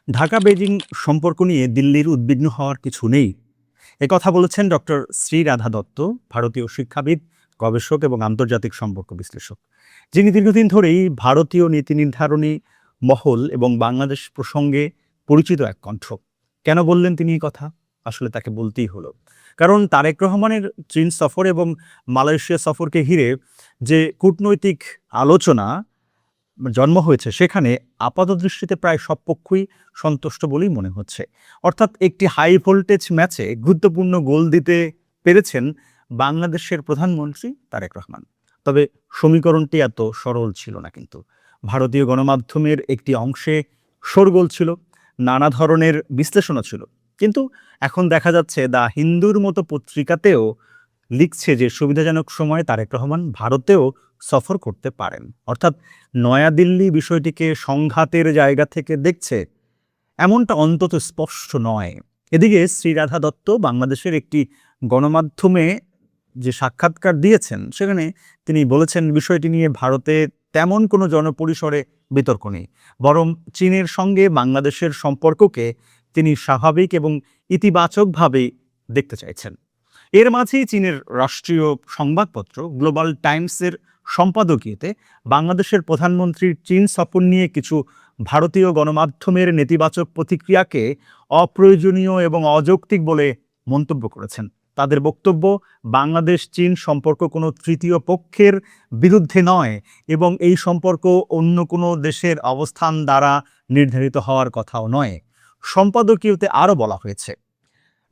Dhaka Beijing সম্পর্ক নিয়ে দিল্লির উদ্বিগ্ন হওয়ার কিছু নেই, একথা বলেছেন ডক্টর শ্রীরাধা দত্ত, ভারতীয় শিক্ষাবিদ, গবেষক এবং আন্তর্জাতিক সম্পর্ক বিশ্লেষক, যিনি দীর্ঘদিন ধরেই ভারতীয় নীতি নির্ধারণী মহল এবং বাংলাদেশ প্রসঙ্গে পরিচিত এক কণ্ঠ। কেন বললেন তিনি এই কথা? আসলে তাকে বলতেই হলো, কারণ তারেক রহমানের চীন সফর এবং মালয়েশিয়া সফরকে ঘিরে যে কূটনৈতিক আলোচনা জন্ম হয়েছে, সেখানে আপাতদৃষ্টিতে প্রায় সব পক্ষই সন্তুষ্ট বলেই মনে হচ্ছে। অর্থাৎ একটি হাই ভোল্টেজ ম্যাচে গুরুত্বপূর্ণ গোল দিতে পেরেছেন বাংলাদেশের প্রধানমন্ত্রী তারেক রহমান। তবে সমীকরণটি এত সরল ছিল না। কিন্তু ভারতীয় গণমাধ্যমের একটি অংশে শোরগোল ছিল, নানা ধরনের বিশ্লেষণও ছিল। কিন্তু এখন দেখা যাচ্ছে দ্য হিন্দুর মতো পত্রিকাতেও লিখছে যে সুবিধাজনক সময়ে তারেক রহমান ভারতেও সফর করতে পারেন। অর্থাৎ নয়াদিল্লি বিষয়টিকে সংঘাতের জায়গা থেকে দেখছে, এমনটা অন্তত স্পষ্ট নয়। এদিকে শ্রীরাধা দত্ত বাংলাদেশের একটি গণমাধ্যমে যে সাক্ষাৎকার দিয়েছেন, সেখানে তিনি বলেছেন বিষয়টি নিয়ে ভারতে তেমন কোনো জনপরিসরে বিতর্ক নেই, বরং চীনের সঙ্গে বাংলাদেশের সম্পর্ককে তিনি স্বাভাবিক এবং ইতিবাচকভাবে দেখতে চাইছেন। এর মাঝেই চীনের রাষ্ট্রীয় সংবাদপত্র গ্লোবাল টাইমসের সম্পাদকীয়তে বাংলাদেশের প্রধানমন্ত্রীর চীন সফর নিয়ে কিছু ভারতীয় গণমাধ্যমের নেতিবাচক প্রতিক্রিয়াকে অপ্রয়োজনীয় এবং অযৌক্তিক বলে মন্তব্য করেছেন। তাদের বক্তব্য, বাংলাদেশ চীন সম্পর্ক কোনো তৃতীয় পক্ষের বিরুদ্ধে নয় এবং এই সম্পর্ক অন্য কোনো দেশের অবস্থান দ্বারা নির্ধারিত হওয়ার কথাও নয়। সম্পাদকীয়তে আরও বলা হয়েছে,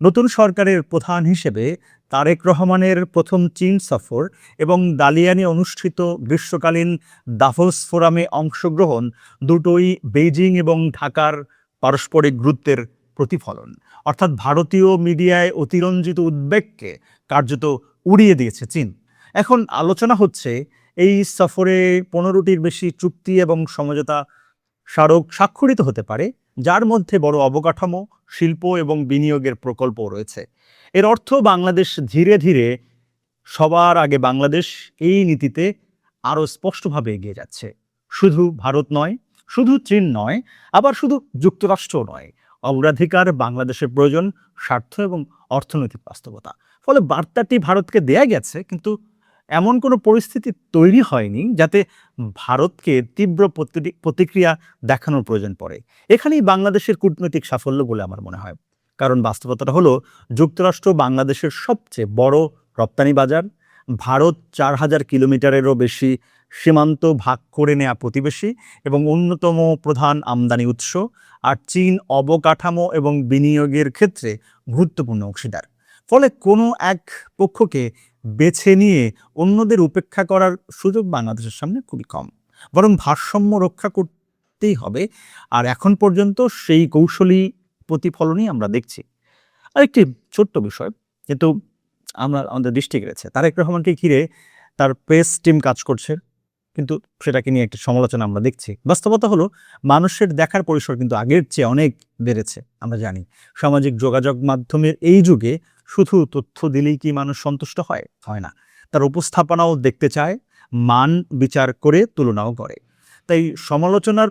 নতুন সরকারের প্রধান হিসেবে তারেক রহমানের প্রথম চীন সফর এবং দালিয়ানে অনুষ্ঠিত গ্রীষ্মকালীন দাভোস ফোরামে অংশগ্রহণ দুটোই বেইজিং এবং ঢাকার পারস্পরিক গুরুত্বের প্রতিফলন। অর্থাৎ ভারতীয় মিডিয়ায় অতিরঞ্জিত উদ্বেগকে কার্যত উড়িয়ে দিয়েছে চীন। এখন আলোচনা হচ্ছে এই সফরে 15টির বেশি চুক্তি এবং সমঝোতা স্মারক স্বাক্ষরিত হতে পারে, যার মধ্যে বড় অবকাঠামো, শিল্প এবং বিনিয়োগের প্রকল্পও রয়েছে। এর অর্থ বাংলাদেশ ধীরে ধীরে, সবার আগে বাংলাদেশ, এই নীতিতে আরও স্পষ্টভাবে এগিয়ে যাচ্ছে। শুধু ভারত নয়, শুধু চীন নয়, আবার শুধু যুক্তরাষ্ট্রও নয়। অগ্রাধিকার বাংলাদেশের প্রয়োজন, স্বার্থ এবং অর্থনৈতিক বাস্তবতা। ফলে বার্তাটি ভারতকে দেয়া গেছে, কিন্তু এমন কোনো পরিস্থিতি তৈরি হয়নি যাতে ভারতকে তীব্র প্রতিক্রিয়া দেখানোর প্রয়োজন পড়ে। এখানেই বাংলাদেশের কূটনৈতিক সাফল্য বলে আমার মনে হয়। কারণ বাস্তবতাটা হলো, যুক্তরাষ্ট্র বাংলাদেশের সবচেয়ে বড় রপ্তানি বাজার, ভারত 4000 কিলোমিটারেরও বেশি সীমান্ত ভাগ করে নেয়া প্রতিবেশী এবং অন্যতম প্রধান আমদানি উৎস, আর চীন অবকাঠামো এবং বিনিয়োগের ক্ষেত্রে গুরুত্বপূর্ণ অংশীদার। ফলে কোনো এক পক্ষকে বেছে নিয়ে অন্যদের উপেক্ষা করার সুযোগ বাংলাদেশের সামনে খুবই কম, বরং ভারসাম্য রক্ষা করতেই হবে। আর এখন পর্যন্ত সেই কৌশলী প্রতিফলনই আমরা দেখছি। আরেকটি ছোট্ট বিষয় কিন্তু আমাদের দৃষ্টি কেড়েছে, তারেক রহমানকে ঘিরে তার প্রেস টিম কাজ করছে, কিন্তু সেটাকে নিয়ে একটি সমালোচনা আমরা দেখছি। বাস্তবতা হলো, মানুষের দেখার পরিসর কিন্তু আগের চেয়ে অনেক বেড়েছে। আমরা জানি সামাজিক যোগাযোগ মাধ্যমের এই যুগে শুধু তথ্য দিলেই কি মানুষ সন্তুষ্ট হয়? হয় না। তার উপস্থাপনাও দেখতে চায়, মান বিচার করে তুলনাও করে। তাই সমালোচনার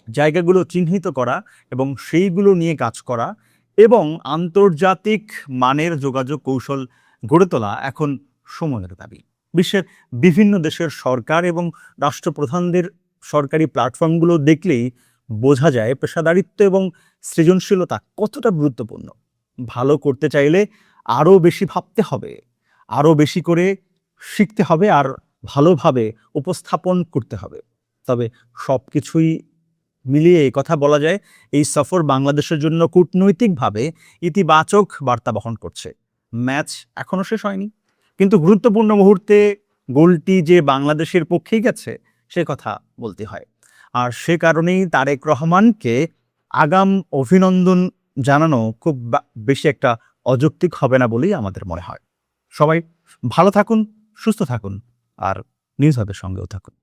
জায়গাগুলো চিহ্নিত করা এবং সেইগুলো নিয়ে কাজ করা এবং আন্তর্জাতিক মানের যোগাযোগ কৌশল গড়ে তোলা এখন সময়ের দাবি। বিশ্বের বিভিন্ন দেশের সরকার এবং রাষ্ট্রপ্রধানদের সরকারি প্ল্যাটফর্মগুলো দেখলেই বোঝা যায় পেশাদারিত্ব এবং সৃজনশীলতা কতটা গুরুত্বপূর্ণ। ভালো করতে চাইলে আরও বেশি ভাবতে হবে, আরও বেশি করে শিখতে হবে, আর ভালোভাবে উপস্থাপন করতে হবে। তবে সব কিছুই মিলিয়ে এই কথা বলা যায়, এই সফর বাংলাদেশের জন্য কূটনৈতিকভাবে ইতিবাচক বার্তা বহন করছে। ম্যাচ এখনও শেষ হয়নি, কিন্তু গুরুত্বপূর্ণ মুহূর্তে গোলটি যে বাংলাদেশের পক্ষেই গেছে সে কথা বলতে হয়। আর সে কারণেই তারেক রহমানকে আগাম অভিনন্দন জানানো খুব বেশি একটা অযৌক্তিক হবে না বলেই আমাদের মনে হয়। সবাই ভালো থাকুন, সুস্থ থাকুন, আর নিউজ হাবের সঙ্গেও থাকুন।